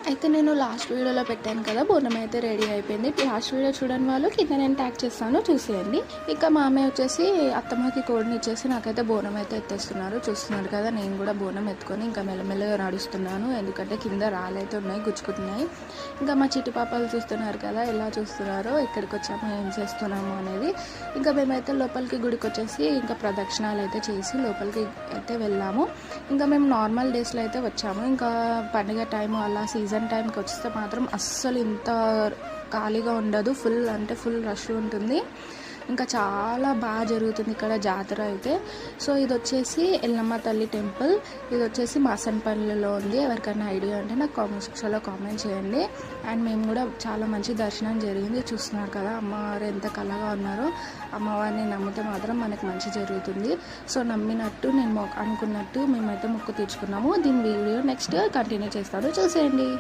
అయితే నేను లాస్ట్ వీడియోలో పెట్టాను కదా, బోనం అయితే రెడీ అయిపోయింది. లాస్ట్ వీడియో చూడని వాళ్ళు కింద నేను ట్యాగ్ చేస్తాను, చూసేయండి. ఇక మా అమ్మాయి వచ్చేసి అత్తమ్మకి కోడిని ఇచ్చేసి నాకైతే బోనం అయితే ఎత్తేస్తున్నారు. చూస్తున్నారు కదా, నేను కూడా బోనం ఎత్తుకొని ఇంకా మెల్లమెల్లగా నడుస్తున్నాను, ఎందుకంటే కింద రాళ్ళైతే ఉన్నాయి, గుచ్చుకుంటున్నాయి. ఇంకా మా చిట్టి పాపాలు చూస్తున్నారు కదా ఎలా చూస్తున్నారో, ఇక్కడికి వచ్చాము ఏం చేస్తున్నాము అనేది. ఇంకా మేమైతే లోపలికి గుడికి వచ్చేసి ఇంకా ప్రదక్షిణాలు అయితే చేసి లోపలికి అయితే వెళ్ళాము. ఇంకా మేము నార్మల్ డేస్లో అయితే వచ్చాము. ఇంకా పండుగ టైం అలా సీజన్ టైంకి వస్తే మాత్రం అస్సలు ఇంత ఖాళీగా ఉండదు, ఫుల్ అంటే ఫుల్ రష్ ఉంటుంది. ఇంకా చాలా బాగా జరుగుతుంది ఇక్కడ జాతర అయితే. సో ఇది వచ్చేసి ఎల్లమ్మ తల్లి టెంపుల్, ఇది వచ్చేసి మాసన్పల్లిలో ఉంది. ఎవరికైనా ఐడియా అంటే నాకు కామెంట్ సెక్షన్లో కామెంట్ చేయండి. అండ్ మేము కూడా చాలా మంచి దర్శనం జరిగింది. చూస్తున్నారు కదా అమ్మవారు ఎంత కళగా ఉన్నారో. అమ్మవారిని నమ్మితే మాత్రం మనకు మంచి జరుగుతుంది. సో నమ్మినట్టు నేను అనుకున్నట్టు మేమైతే మొక్కు తీర్చుకున్నాము. దీని వీడియో నెక్స్ట్ కంటిన్యూ చేస్తాను, చూసేయండి.